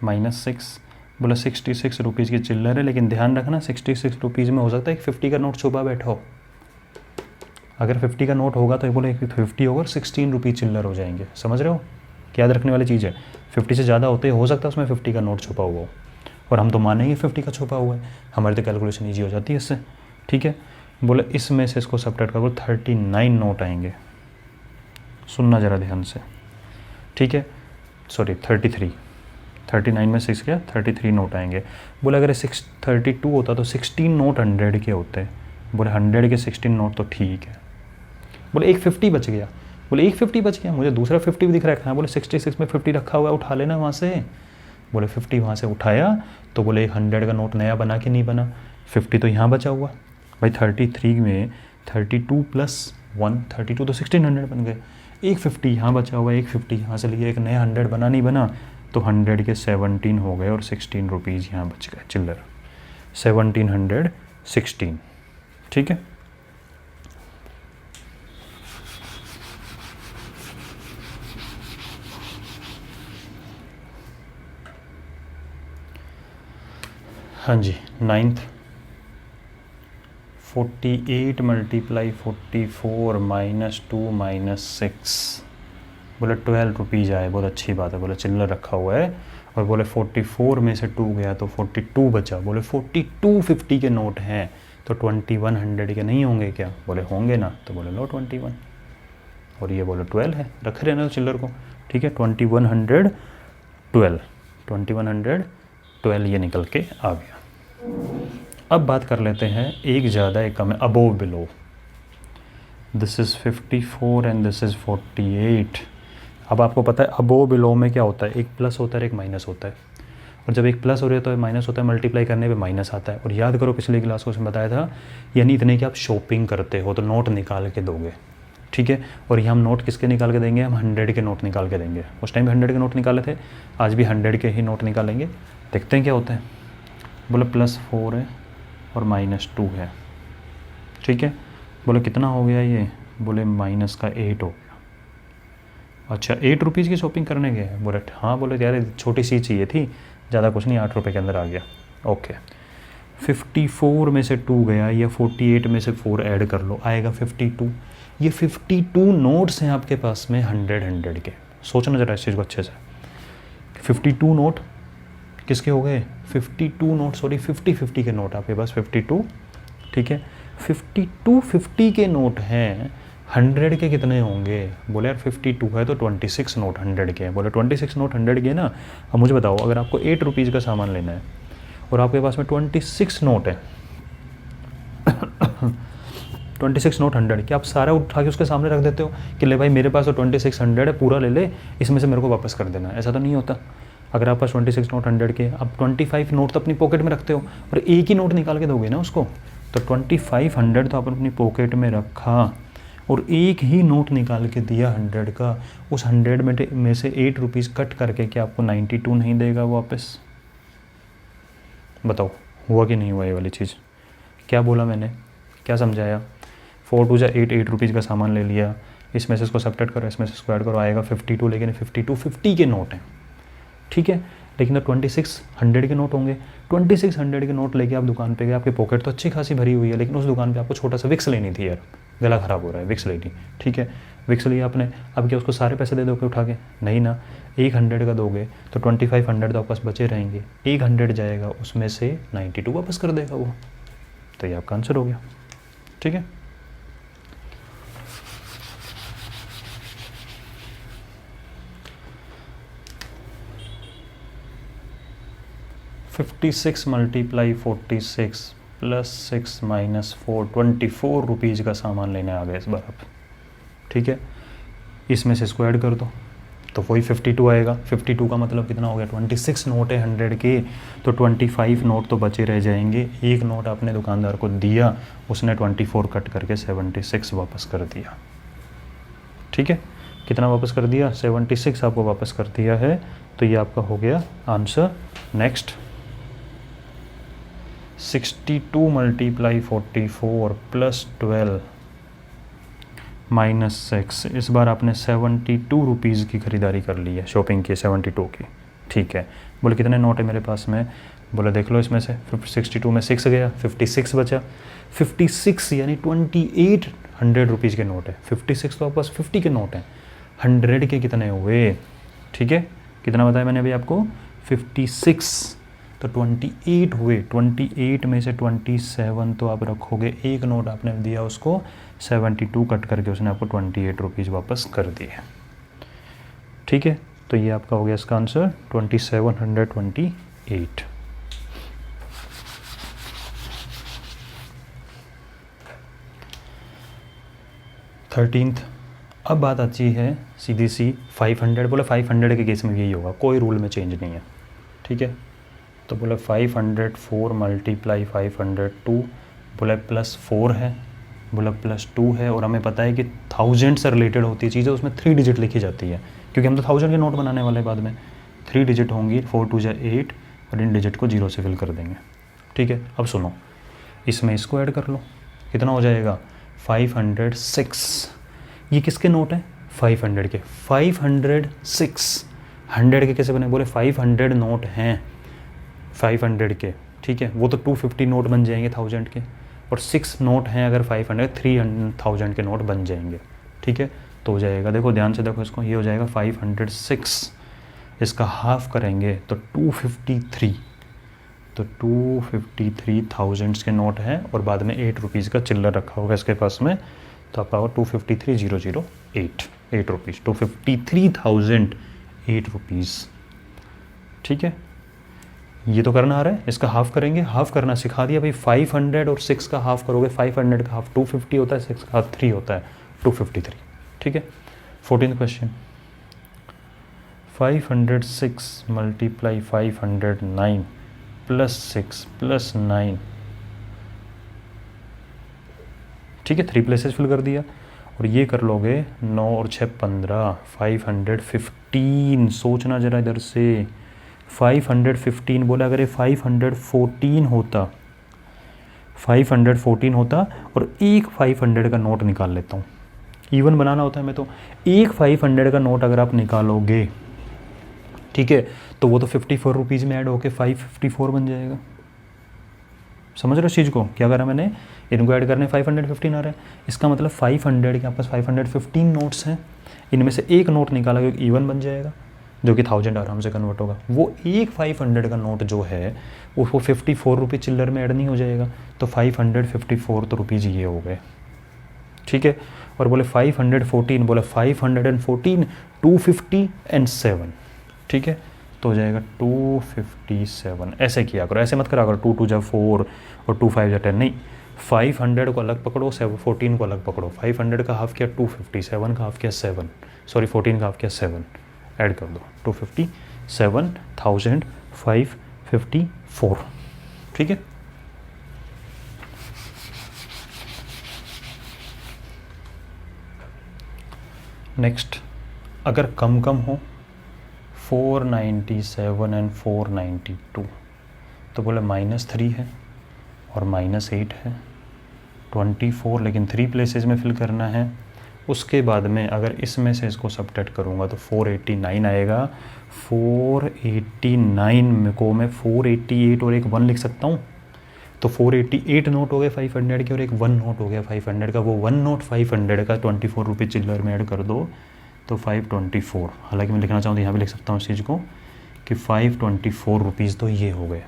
-6, बोला 66 रुपीज़ की चिल्लर है। लेकिन ध्यान रखना 66 रुपीज़ में हो सकता है एक 50 का नोट छुपा बैठा हो। अगर 50 का नोट होगा तो बोले 50 होगा, 16 रुपीज़ चिल्लर हो जाएंगे। समझ रहे हो? याद रखने वाली चीज़ है, 50 से ज़्यादा होते हो सकता है उसमें 50 का नोट छुपा हुआ हो, और हम तो मानेंगे 50 का छुपा हुआ है, हमारी तो कैलकुलेशन ईजी हो जाती है इससे, ठीक है। बोले इसमें से इसको सब्ट्रैक्ट करो, 39 नोट आएंगे। सुनना ज़रा ध्यान से, ठीक है, सॉरी 39 में 6 गया, 33 नोट आएंगे। बोले अगर 32 होता तो 16 नोट 100 के होते। बोले 100 के 16 नोट तो ठीक है। बोले एक 50 बच गया, बोले एक 50 बच गया, मुझे दूसरा 50 भी दिख रहा है। बोले 66 में 50 रखा हुआ है, उठा लेना वहाँ से। बोले 50 वहाँ से उठाया तो बोले एक 100 का नोट नया बना कि नहीं बना, 50 तो यहाँ बचा हुआ भाई। 33 में 32 + 1, 32 तो 1600 बन गए। एक 50 यहाँ बचा हुआ है, एक 50 यहाँ से लिए, एक नया 100 बना नहीं बना, तो 100 के 17 हो गए और 16 रुपीज़ यहाँ बच गए चिल्लर, 1716। ठीक है, हाँ जी। 9th 48 × 44 -2 -6, बोले 12 रुपीज़ आए, बहुत अच्छी बात है, बोले चिल्लर रखा हुआ है। और बोले 44 में से 2 गया तो 42 बचा, बोले 42 50 के नोट हैं, तो 2100 के नहीं होंगे क्या? बोले होंगे ना, तो बोले लो 21, और ये बोले 12 है, रख रहे ना चिल्लर को। ठीक है, 2112 ये निकल के आ गया। अब बात कर लेते हैं एक ज़्यादा एक कम है, above below. This is 54 and this is 48। अब आपको पता है अबोव बिलो में क्या होता है, एक प्लस होता है एक माइनस होता है, और जब एक प्लस हो रहा है तो माइनस होता है, मल्टीप्लाई करने पे माइनस आता है। और याद करो पिछली क्लास को उसमें बताया था, यानी इतने कि आप शॉपिंग करते हो तो नोट निकाल के दोगे। ठीक है, और ये हम नोट किसके निकाल के देंगे? हम 100 के नोट निकाल के देंगे। उस टाइम भी 100 के नोट निकाले थे, आज भी 100 के ही नोट निकालेंगे। देखते हैं क्या होता है। बोले +4 है और -2 है। ठीक है, बोले कितना हो गया ये? बोले -8 हो गया। अच्छा, 8 रुपीज़ की शॉपिंग करने गए? बोले हाँ। बोले यार छोटी सी चाहिए थी, ज़्यादा कुछ नहीं, 8 रुपये के अंदर आ गया। ओके, 54 में से 2 गया, या 48 में से 4 ऐड कर लो, आएगा 52। ये 52 नोट्स हैं आपके पास में 100 के। सोचना ज़रा इस चीज़ को अच्छे से। 52 नोट किसके हो गए? 52 नोट, सॉरी 50 के नोट आपके पास 52। ठीक है, 52 50 के नोट हैं, 100 के कितने होंगे? बोले यार 52 है तो 26 नोट 100 के हैं। बोले 26 नोट 100 के ना। अब मुझे बताओ, अगर आपको 8 रुपीज़ का सामान लेना है और आपके पास में 26 नोट है 26 नोट 100 के, आप सारा उठा के उसके सामने रख देते हो कि ले भाई मेरे पास तो 2600 है, पूरा ले ले, इसमें से मेरे को वापस कर देना? ऐसा तो नहीं होता। अगर आप पास 26 नोट 100 के, आप 25 नोट तो अपनी पॉकेट में रखते हो, और एक ही नोट निकाल के दोगे ना उसको, तो 2500 तो आपने अपनी पॉकेट में रखा और एक ही नोट निकाल के दिया 100 का। उस 100 में से 8 रुपीज़ कट करके क्या आपको 92 नहीं देगा वापस? बताओ हुआ कि नहीं हुआ ये वाली चीज़? क्या बोला मैंने, क्या समझाया? 4 2 जा 8, 8 रुपीज़ का सामान ले लिया, इसमें से इसको सब्ट्रैक्ट करो, इसमें से इसको ऐड करो, आएगा 52। लेकिन 52 50 के नोट हैं। ठीक है, लेकिन तो 2600 के नोट होंगे। 2600 के नोट लेके आप दुकान पे गए, आपकी पॉकेट तो अच्छी खासी भरी हुई है, लेकिन उस दुकान पे आपको छोटा सा विक्स लेनी थी यार, गला ख़राब हो रहा है, विक्स लेनी। ठीक है, विक्स लिया आपने, अब क्या उसको सारे पैसे दे दोगे उठा के? नहीं ना, 100 का दोगे तो 2500 तो आपके पास बचे रहेंगे, 100 जाएगा, उसमें से 92 वापस कर देगा वो। तो ये आपका आंसर हो गया। ठीक है, (56 × 46 + 6 - 4) 24 रुपीज़ का सामान लेने आ गए इस बार आप। ठीक है, इसमें से इसको ऐड कर दो तो वही 52 आएगा। 52 का मतलब कितना हो गया? 26 नोट है 100 के, तो 25 नोट तो बचे रह जाएंगे। एक नोट आपने दुकानदार को दिया, उसने 24 कट करके 76 वापस कर दिया। ठीक है, कितना वापस कर दिया? 76 आपको वापस कर दिया है, तो ये आपका हो गया आंसर। नेक्स्ट, 62 × 44 + 12 -6। इस बार आपने 72 रुपीज़ की ख़रीदारी कर ली है, शॉपिंग की 72 की। ठीक है, बोले कितने नोट है मेरे पास में? बोले देख लो, इसमें से 62 में 6 गया, 56 बचा। 56 यानी 28 100 रुपीज़ के नोट है। 56 तो आपके पास 50 के नोट हैं, 100 के कितने हुए? ठीक है, कितना बताया मैंने अभी आपको? 56, तो 28 हुए। 28 में से 27 तो आप रखोगे, एक नोट आपने दिया उसको, 72 कट करके उसने आपको 28 रुपीज़ वापस कर दिए। ठीक है, तो ये आपका हो गया इसका आंसर 2728। थर्टीन्थ, अब बात आती है सीधी सी 500। बोले 500 के केस में यही होगा, कोई रूल में चेंज नहीं है। ठीक है, तो बोले 504 × 502, बोले +4 है, बोला +2 है और हमें पता है कि 1000 से रिलेटेड होती है चीज़ें, उसमें 3 डिजिट लिखी जाती है क्योंकि हम तो 1000 के नोट बनाने वाले बाद में 3 डिजिट होंगी, 4 2 जा 8 और इन डिजिट को 0 से फिल कर देंगे। ठीक है, अब सुनो, इसमें इसको ऐड कर लो, कितना हो जाएगा 506। ये किसके नोट हैं 500 के, 506 100 के कैसे बने, बोले 500 नोट हैं 500 के। ठीक है, वो तो 250 नोट बन जाएंगे 1000 के, और 6 नोट हैं अगर 500 3000 के नोट बन जाएंगे। ठीक है, तो हो जाएगा, देखो ध्यान से देखो इसको, ये हो जाएगा 506, इसका हाफ करेंगे तो 253, तो 253 के नोट हैं और बाद में 8 रुपीज़ का चिल्लर रखा होगा इसके पास में, तो आपका होगा 253,008 8 रुपीज़, 253,008 रुपीज़। ठीक है, ये तो करना आ रहा है, इसका हाफ करेंगे, हाफ करना सिखा दिया भाई। 500 और 6 का हाफ करोगे, 500 का हाफ 250 होता है, 6 का हाफ 3 होता है, 253। ठीक है, 14th क्वेश्चन, 506 मल्टीप्लाई 509 +6 +9। ठीक है, 3 प्लेसेस फिल कर दिया, और ये कर लोगे 9 और 6 15, 515। सोचना जरा इधर से, 515 बोला, अगर ये 514 होता, 514 होता और एक 500 का नोट निकाल लेता हूँ, इवन बनाना होता है मैं तो, एक 500 का नोट अगर आप निकालोगे, ठीक है, तो वो तो 54 रुपीज़ में ऐड होके 554 बन जाएगा। समझ रहे हो इस चीज़ को, क्या करा मैंने, इनको ऐड करने 515 आ रहा है, इसका मतलब 500 के आपस 515 नोट्स हैं, इनमें से एक नोट निकाला गया इवन बन जाएगा, जो कि 1000 आराम से कन्वर्ट होगा। वो एक 500 का नोट जो है वो 54 रुपये चिल्लर में ऐड नहीं हो जाएगा, तो 554 तो रुपीज़ ये हो गए। ठीक है, और बोले 514, बोले 514 250 एंड 7। ठीक है, तो हो जाएगा 257। ऐसे किया करो, ऐसे मत करा करो 2 2 जा 4 और 2 5 जा 10, नहीं, 500 को अलग पकड़ो, 14 को अलग पकड़ो। 500 का हाफ किया 250, 7 का हाफ किया 7, सॉरी 14 का हाफ किया 7, ऐड कर दो 257,554। ठीक है, नेक्स्ट, अगर कम कम हो 497 एंड 492, तो बोले -3 है और -8 है, 24, लेकिन 3 प्लेसेस में फिल करना है। उसके बाद में अगर इसमें से इसको सबट्रैक्ट करूँगा तो 489 आएगा। 489 को मैं 488 और एक 1 लिख सकता हूँ, तो 488 नोट हो गए 500 के और एक 1 नोट हो गया 500 का। वो 1 नोट 500 का 24 रुपये चिल्लर में ऐड कर दो तो 524। हालांकि मैं लिखना चाहूँ तो यहाँ भी लिख सकता हूँ इस चीज़ को कि 524 रुपीज़ तो ये हो गए।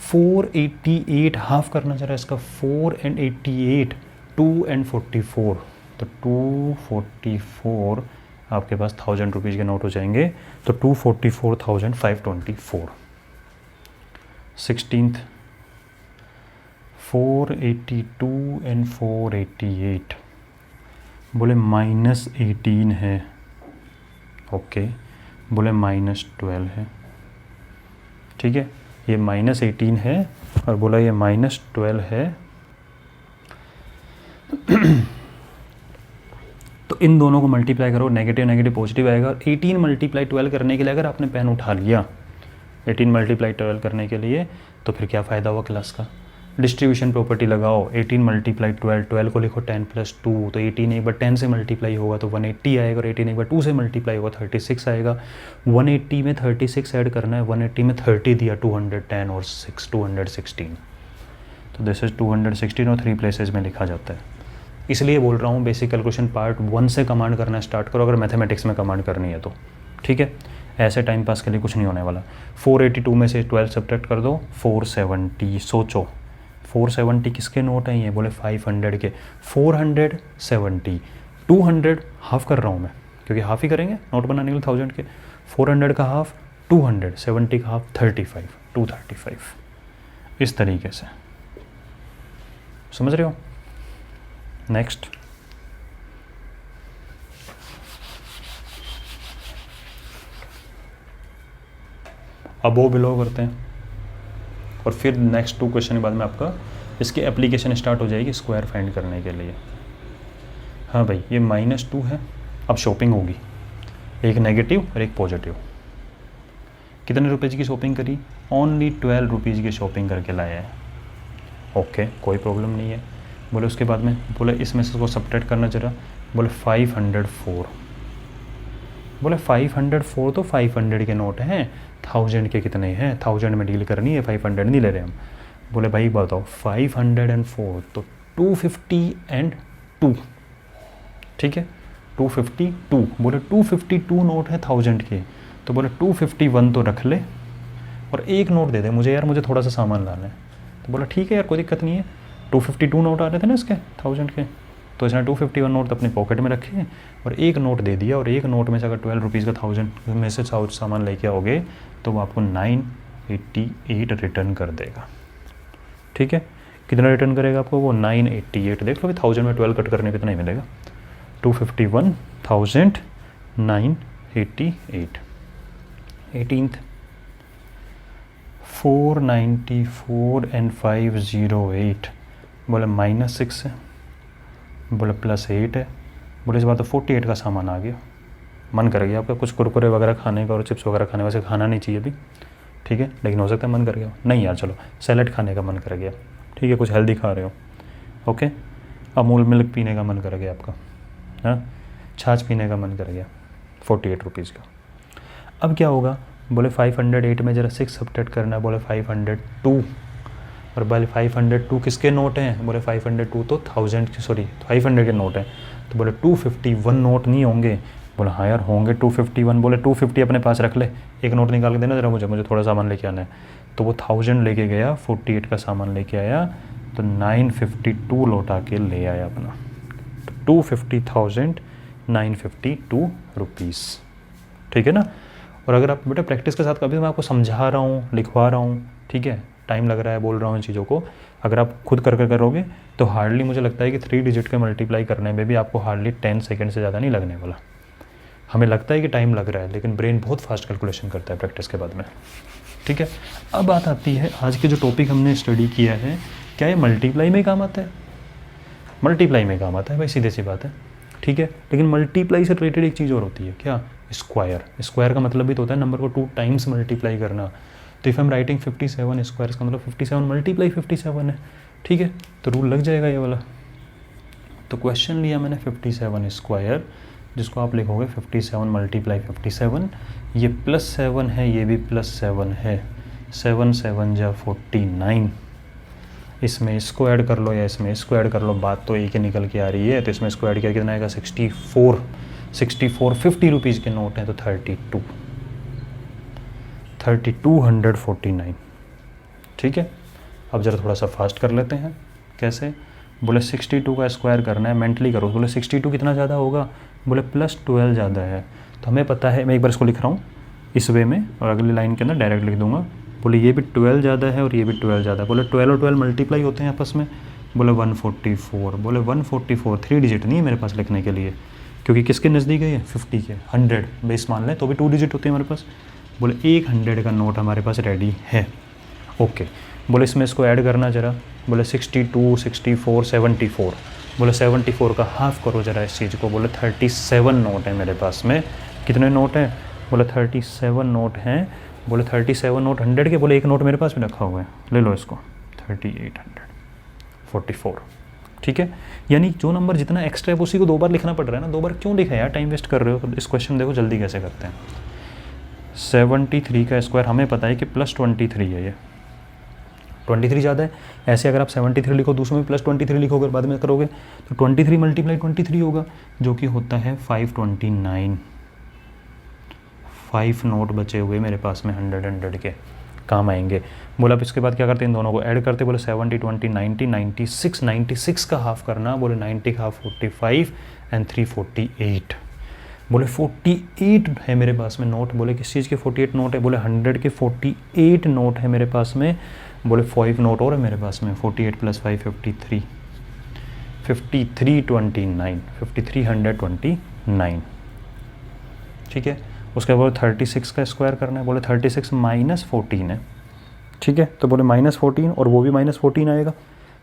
488 हाफ करना चाह रहा है इसका, 4 and 88, 2 and 44, तो 244 आपके पास 1000 रुपीज़ के नोट हो जाएंगे, तो 244,524। 16th, 482 and 488, बोले -18 है, ओके, बोले -12 है। ठीक है, ये -18 है और बोला ये -12 है। तो इन दोनों को मल्टीप्लाई करो, नेगेटिव नेगेटिव पॉजिटिव आएगा। और 18 मल्टीप्लाई 12 करने के लिए अगर आपने पेन उठा लिया 18 मल्टीप्लाई 12 करने के लिए, तो फिर क्या फ़ायदा हुआ क्लास का। डिस्ट्रीब्यूशन प्रॉपर्टी लगाओ, 18 मल्टीप्लाई 12, 12 को लिखो 10 + 2, तो 18 एक बार 10 से मल्टीप्लाई होगा तो 180 आएगा, और 18 एक बार 2 से मल्टीप्लाई होगा 36 आएगा। 180 में 36 ऐड करना है, 180 में 30 दिया, 210 और 6 216, तो दिस इज 216 और 3 प्लेसेस में लिखा जाता है। इसलिए बोल रहा हूँ बेसिक कैलकुलेशन पार्ट 1 से कमांड करना स्टार्ट करो अगर मैथमेटिक्स में कमांड करनी है तो। ठीक है, ऐसे टाइम पास के लिए कुछ नहीं होने वाला। 482 में से 12 सब्ट्रैक्ट कर दो, 470। सोचो 470 किसके नोट हैं ये, बोले 500 के। 470, 200 हाफ कर रहा हूँ मैं क्योंकि हाफ ही करेंगे नोट बनाने के लिए 1000 के। 400 का हाफ 200, 70 का हाफ 35, 235। इस तरीके से, समझ रहे हो। नेक्स्ट, अबो बिलो करते हैं और फिर नेक्स्ट 2 क्वेश्चन के बाद में आपका इसकी एप्लीकेशन स्टार्ट हो जाएगी स्क्वायर फाइंड करने के लिए। हाँ भाई, ये -2 है। अब शॉपिंग होगी, एक नेगेटिव और एक पॉजिटिव। कितने रुपए की शॉपिंग करी? ओनली 12 रुपीज़ की शॉपिंग करके लाया है। ओके, कोई प्रॉब्लम नहीं है। बोले उसके बाद में बोले इसमें से इसको सब्ट्रैक्ट करना जरा। बोले 504। बोले 504 तो 500 के नोट हैं, 1000 के कितने हैं? 1000 में डील करनी है, 500 नहीं ले रहे हम। बोले भाई बताओ 504 तो 252, ठीक है 252। बोले 252 नोट है 1000 के, तो बोले 251 तो रख ले और एक नोट दे दे मुझे यार, मुझे थोड़ा सा सामान लाना है। तो बोला ठीक है यार, कोई दिक्कत नहीं है। 252 नोट आ रहे थे ना इसके 1000 के, तो इसने 251 नोट अपनी पॉकेट में रखे और एक नोट दे दिया, और एक नोट में से अगर 12 रुपीज़ का 1000 में से सामान लेके आओगे तो वो आपको 988 रिटर्न कर देगा। ठीक है, कितना रिटर्न करेगा आपको वो? 988। देख लो कि 1000 में 12 कट करने कितना ही मिलेगा? 251,988। 18th 494 and 508। बोले -6 है, बोले +8 है। बोले इस बार तो 48 का सामान आ गया। मन कर गया आपका कुछ कुरकुरे वगैरह खाने का और चिप्स वगैरह खाने, वैसे खाना नहीं चाहिए अभी, ठीक है, लेकिन हो सकता है मन कर गया। नहीं यार चलो सैलेड खाने का मन कर गया, ठीक है, कुछ हेल्दी खा रहे हो, ओके। अमूल मिल्क पीने का मन कर गया आपका, हाँ, छाछ पीने का मन कर गया, 48 रुपीज़ का। अब क्या होगा? बोले 508 में ज़रा 6 सब्ट्रैक्ट करना है। बोले 502, और बोले 502 किसके नोट हैं? बोले 502 तो 500 के नोट हैं। तो बोले 251 नोट नहीं होंगे? बोले हाँ यार होंगे 251। बोले 250 अपने पास रख ले, एक नोट निकाल के देना ज़रा मुझे थोड़ा सामान लेके आना है। तो वो 1000 लेके गया, 48 का सामान लेके आया, तो 952 लौटा के ले आया अपना। तो 250,952 रुपीज़, ठीक है ना। और अगर आप बेटा प्रैक्टिस के साथ, कभी मैं आपको समझा रहा हूँ, लिखवा रहा हूँ, ठीक है, टाइम लग रहा है, बोल रहा हूँ इन चीज़ों को, अगर आप खुद कर करोगे तो हार्डली मुझे लगता है कि 3 डिजिट के मल्टीप्लाई करने में भी आपको हार्डली 10 सेकंड से ज़्यादा नहीं लगने वाला। हमें लगता है कि टाइम लग रहा है, लेकिन ब्रेन बहुत फास्ट कैलकुलेशन करता है प्रैक्टिस के बाद में, ठीक है। अब बात आती है आज के जो टॉपिक हमने स्टडी किया है, क्या ये मल्टीप्लाई में काम आता है? मल्टीप्लाई में काम आता है भाई, सीधे सी बात है, ठीक है। लेकिन मल्टीप्लाई से रिलेटेड एक चीज़ और होती है, क्या? स्क्वायर। स्क्वायर का मतलब भी तो होता है नंबर को 2 टाइम्स मल्टीप्लाई करना। तो if I am writing 57 square, इसका मतलब 57 मल्टीप्लाई 57 है, ठीक है, तो रूल लग जाएगा ये वाला। तो क्वेश्चन लिया मैंने 57 स्क्वायर, जिसको आप लिखोगे 57 मल्टीप्लाई 57। ये +7 है, ये भी +7 है, 7 7 जा 49। इसमें इसको ऐड कर लो या इसमें इसको ऐड कर लो, बात तो एक ही निकल के आ रही है। तो इसमें इसको ऐड किया कितना आएगा? 64। 50 रुपीज़ के नोट हैं तो 3249, ठीक है। अब ज़रा थोड़ा सा फास्ट कर लेते हैं। कैसे? बोले 62 का स्क्वायर करना है, मेंटली करो। बोले 62 कितना ज़्यादा होगा? बोले +12 ज़्यादा है। तो हमें पता है, मैं एक बार इसको लिख रहा हूँ इस वे में और अगली लाइन के अंदर डायरेक्ट लिख दूंगा। बोले ये भी 12 ज़्यादा है और ये भी 12 ज़्यादा है। बोले 12 और 12 मल्टीप्लाई होते हैं आपस में। बोले 144। बोले 144 3 डिजिट नहीं है मेरे पास लिखने के लिए, क्योंकि किसके नज़दीक है ये? 50 के। 100 बेस मान लें तो भी 2 डिजिट होते हैं हमारे पास। बोले 100 का नोट हमारे पास रेडी है, ओके। बोले इसमें इसको ऐड करना ज़रा। बोले 62 64 74। बोले 74 का हाफ करो ज़रा इस चीज़ को। बोले 37 नोट है मेरे पास में। कितने नोट हैं? बोले 37 नोट हैं। बोले 37 नोट 100 के। बोले एक नोट मेरे पास भी रखा हुआ है, ले लो इसको, 3844, ठीक है। यानी जो नंबर जितना एक्स्ट्रा है उसी को 2 बार लिखना पड़ रहा है ना। 2 बार क्यों लिखा है यार, टाइम वेस्ट कर रहे हो। इस क्वेश्चन देखो जल्दी कैसे करते हैं। 73 का स्क्वायर हमें पता है कि +23 है, ये 23 ज़्यादा है। ऐसे अगर आप 73 लिखो, दूसरों में +23 लिखोगे, बाद में करोगे तो 23 मल्टीप्लाई 23 होगा, जो कि होता है 529। 5 नोट बचे हुए मेरे पास में 100 के, काम आएंगे। बोला अब इसके बाद क्या करते हैं, इन दोनों को ऐड करते। बोले 70 20 90 96। 96 का हाफ करना। बोले 90 का हाफ 45 एंड 3 48। बोले 48 है मेरे पास में नोट। बोले किस चीज़ के 48 नोट है? बोले 100 के 48 नोट है मेरे पास में। बोले 5 नोट और है मेरे पास में। 48 + 5 53 5329 5329, ठीक है। उसके बाद 36 का स्क्वायर करना है। बोले 36 - 14 है, ठीक है। तो बोले -14 और वो भी -14 आएगा।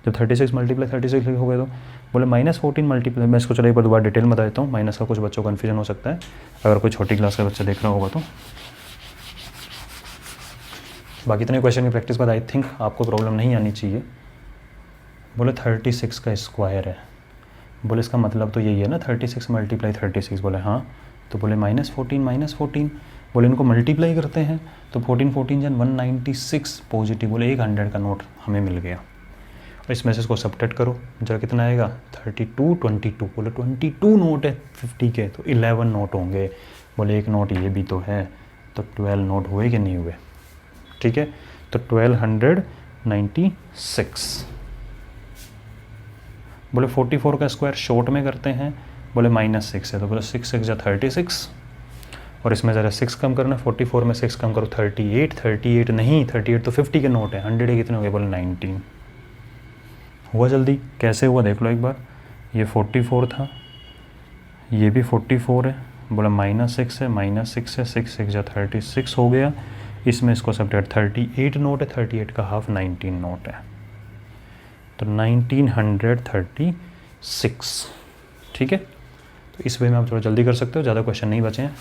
जब 36 मल्टीप्लाई 36 लिखोगे तो बोले -14 मल्टीप्लाई, मैं इसको चलो एक बार दोबारा डिटेल में बता देता हूँ, माइनस का कुछ बच्चों को कन्फ्यूजन हो सकता है अगर कोई छोटी क्लास का बच्चा देख रहा होगा तो। बाकी इतने क्वेश्चन की प्रैक्टिस बाद आई थिंक आपको प्रॉब्लम नहीं आनी चाहिए। बोले 36 का स्क्वायर है, बोले इसका मतलब तो यही है ना 36 मल्टीप्लाई 36, बोले हाँ, तो बोले -14, बोले इनको मल्टीप्लाई करते हैं तो 14 14 जन 196 पॉजिटिव, बोले 100 का नोट हमें मिल गया। और इसमें से इसको सब्ट्रैक्ट करो जरा कितना आएगा 32 22, बोले 22 नोट है 50 के तो 11 नोट होंगे, बोले एक नोट ये भी तो है, तो 12 नोट हुए कि नहीं हुए, ठीक है, तो 1296। बोले 44 का स्क्वायर शॉर्ट में करते हैं, बोले -6 है, तो बोले 6 6 जा 36, और इसमें ज़रा 6 कम करना, 44 में 6 कम करो 38 नहीं 38 तो 50 के नोट है, 100 के कितने हो गए, बोले 19। हुआ जल्दी, कैसे हुआ देख लो एक बार, ये 44 था, ये भी 44 है, बोला -6 है, -6 है, 6 6 जा 36 हो गया, इसमें इसको सब्ट्रैक्ट 38 नोट है, 38 का हाफ 19 नोट है, तो 1936, ठीक है। तो इस वे में आप थोड़ा जल्दी कर सकते हो, ज़्यादा क्वेश्चन नहीं बचे हैं,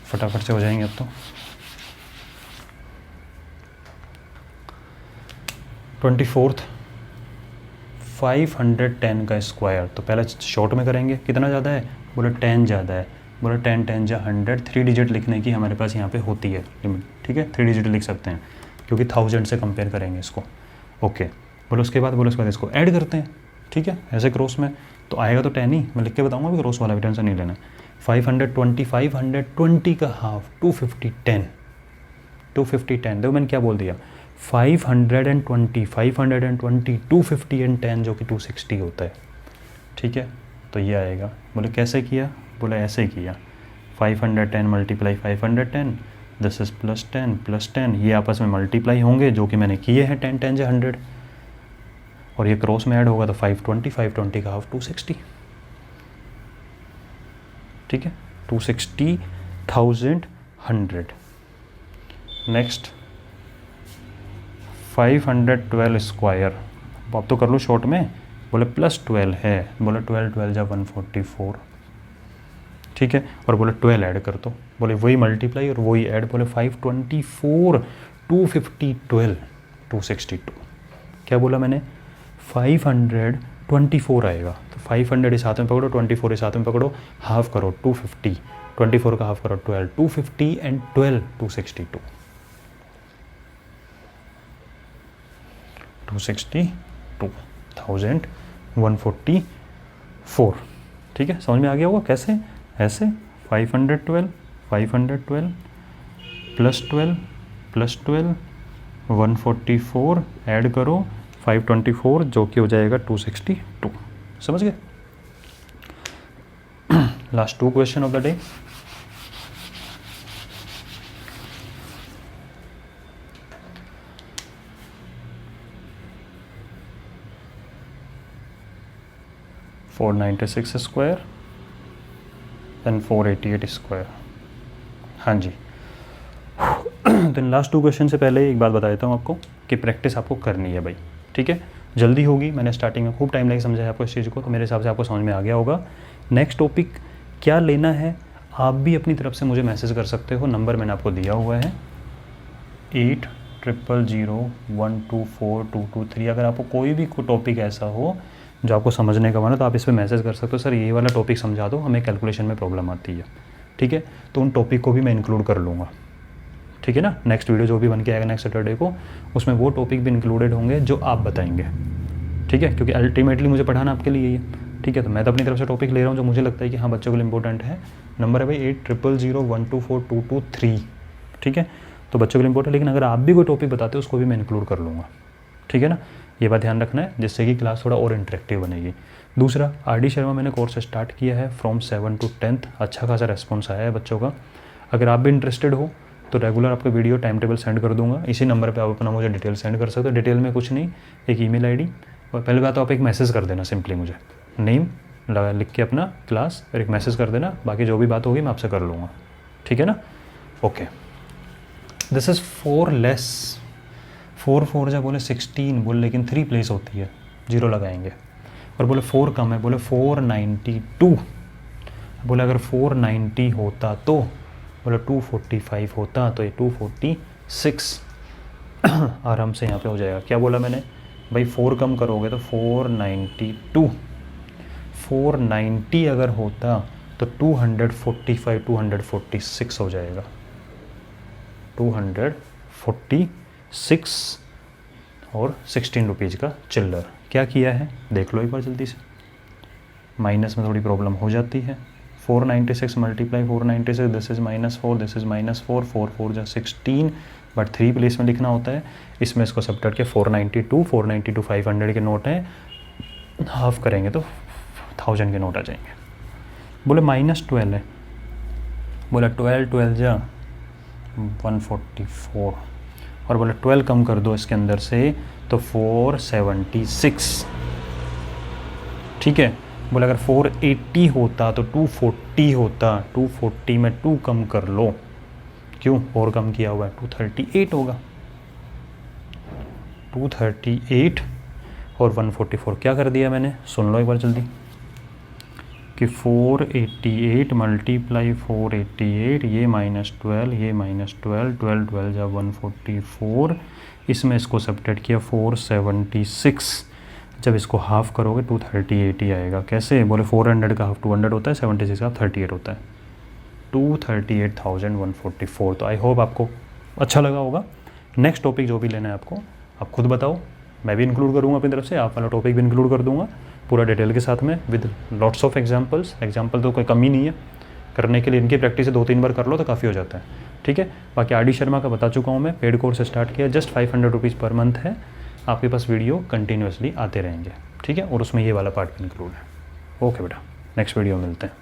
फटाफट से हो जाएंगे अब तो। 24th 510 का स्क्वायर, तो पहले शॉर्ट में करेंगे, कितना ज़्यादा है, बोले 10 ज़्यादा है, बोले 10 10 जा 100, 3 डिजिट लिखने की हमारे पास यहाँ पे होती है लिमिट, ठीक है, 3 डिजिट लिख सकते हैं क्योंकि 1000 से कंपेयर करेंगे इसको, ओके। बोले उसके बाद इसको ऐड करते हैं, ठीक है, ऐसे क्रॉस में तो आएगा तो 10 ही, मैं लिख के बताऊँगा अभी, क्रॉस वाला भी टेंशन नहीं लेना। 520 का हाफ 250 10, 250 10, देखो मैंने क्या बोल दिया, 520 250 एंड 10 जो कि 260 होता है, ठीक है, तो ये आएगा। बोले कैसे किया, बोले ऐसे किया, 510 मल्टीप्लाई 510, दिस इज +10, ये आपस में मल्टीप्लाई होंगे जो कि मैंने किए हैं, 10 10 जा 100, और ये क्रॉस में ऐड होगा तो 520 का हाफ 260, ठीक है, 260,100। नेक्स्ट 512 स्क्वायर, अब तो कर लो शॉर्ट में, बोले +12 है, बोले 12 12 जा 144, ठीक है, और बोले 12 ऐड कर दो, बोले वही मल्टीप्लाई और वही ऐड, बोले 524 250 12 262, क्या बोला मैंने, 524 आएगा, तो 500 इस हाथ में पकड़ो, 24 इस हाथ में पकड़ो, हाफ करो 250, 24 का हाफ करो 12, 250 एंड 12 262, 262,144, ठीक है, समझ में आ गया होगा कैसे, ऐसे 512 +12 144 ऐड करो 524 जो कि हो जाएगा 262, समझ गए। Last 2 question of the day. $496 square and 488 square, हाँ जी। तो लास्ट 2 क्वेश्चन से पहले एक बात बता देता हूँ आपको कि प्रैक्टिस आपको करनी है भाई, ठीक है, जल्दी होगी, मैंने स्टार्टिंग में खूब टाइम लगे समझाया आपको इस चीज़ को, तो मेरे हिसाब से आपको समझ में आ गया होगा। नेक्स्ट टॉपिक क्या लेना है, आप भी अपनी तरफ से मुझे मैसेज कर सकते हो, नंबर मैंने आपको दिया हुआ है 8000124223। अगर आपको कोई भी टॉपिक ऐसा हो जो आपको समझने का मन है तो आप इस पर मैसेज कर सकते हो, सर ये वाला टॉपिक समझा दो, हमें कैलकुलेशन में प्रॉब्लम आती है, ठीक है, तो उन टॉपिक को भी मैं इंक्लूड कर लूँगा, ठीक है ना। नेक्स्ट वीडियो जो भी बन के आएगा नेक्स्ट सैटरडे को, उसमें वो टॉपिक भी इंक्लूडेड होंगे जो आप बताएंगे, ठीक है, क्योंकि अल्टीमेटली मुझे पढ़ाना आपके लिए ही है, ठीक है, तो मैं तो अपनी तरफ से टॉपिक ले रहा हूँ जो मुझे लगता है कि हाँ बच्चों के लिए इंपॉर्टेंट है। नंबर है भाई 8001242223, ठीक है, तो बच्चों के लिए इंपॉर्टेंट, लेकिन अगर आप भी कोई टॉपिक बताते हो उसको भी मैं इंक्लूड कर लूँगा, ठीक है ना, ये बात ध्यान रखना है, जिससे कि क्लास थोड़ा और इंटरेक्टिव बनेगी। दूसरा, RD शर्मा मैंने कोर्स स्टार्ट किया है फ्रॉम 7 to 10th, अच्छा खासा रेस्पॉन्स आया है बच्चों का। अगर आप भी इंटरेस्टेड हो तो रेगुलर आपको वीडियो टाइम टेबल सेंड कर दूंगा, इसी नंबर पे आप अपना मुझे डिटेल सेंड कर सकते हो। डिटेल में कुछ नहीं, एक ईमेल आईडी, और पहले बात तो आप एक मैसेज कर देना, सिंपली मुझे नेम लिख के अपना क्लास और एक मैसेज कर देना, बाकी जो भी बात होगी मैं आपसे कर लूँगा, ठीक है ना। ओके, दिस इज़ 4 लेस, 4 4 जा बोले 16 बोले, लेकिन 3 प्लेस होती है, जीरो लगाएंगे। और बोले 4 कम है, बोले 492। बोले अगर 490 होता तो, बोले 245 होता तो ये 246 आराम से यहाँ पे हो जाएगा। क्या बोला मैंने भाई, 4 कम करोगे तो 492, 490 अगर होता तो 245 246 हो जाएगा, 246 और 16 रुपीज़ का चिल्लर। क्या किया है देख लो एक बार जल्दी से, माइनस में थोड़ी प्रॉब्लम हो जाती है। 496 multiply 496, this is -4, this is -4, 4 4 जा 16, बट 3 प्लेस में लिखना होता है। इसमें इसको सब करके 492 500 के नोट हैं, हाफ करेंगे तो 1000 के नोट आ जाएंगे। बोले -12 है, बोला 12 जा 144, और बोले 12 कम कर दो इसके अंदर से तो 476, ठीक है। बोले अगर 480 होता तो 240 होता, 240 में 2 कम कर लो, क्यों 4 कम किया हुआ है, 238 होगा, 238 और 144 क्या कर दिया मैंने, सुन लो एक बार जल्दी कि 488 मल्टीप्लाई 488, ये -12, ये -12, 12 12 जा 144, इसमें इसको सब्ट्रैक्ट किया 476, जब इसको हाफ करोगे 238 ही आएगा। कैसे, बोले 400 का हाफ 200 होता है, 76 का हाफ 38 होता है, 238,144। तो आई होप आपको अच्छा लगा होगा। नेक्स्ट टॉपिक जो भी लेना है आपको, आप खुद बताओ, मैं भी इंक्लूड करूँगा अपनी तरफ से, आप वाला टॉपिक भी इंक्लूड कर दूँगा पूरा डिटेल के साथ में, with lots of examples. Example तो कोई कमी नहीं है करने के लिए, इनकी प्रैक्टिस 2-3 बार कर लो तो काफ़ी हो जाता है, ठीक है। बाकी RD शर्मा का बता चुका हूँ मैं, पेड कोर्स स्टार्ट किया, जस्ट 500 रुपीज़ पर मंथ है, आपके पास वीडियो कंटिन्यूसली आते रहेंगे, ठीक है, और उसमें ये वाला पार्ट भी इंक्लूड है। ओके बेटा, नेक्स्ट वीडियो मिलते हैं।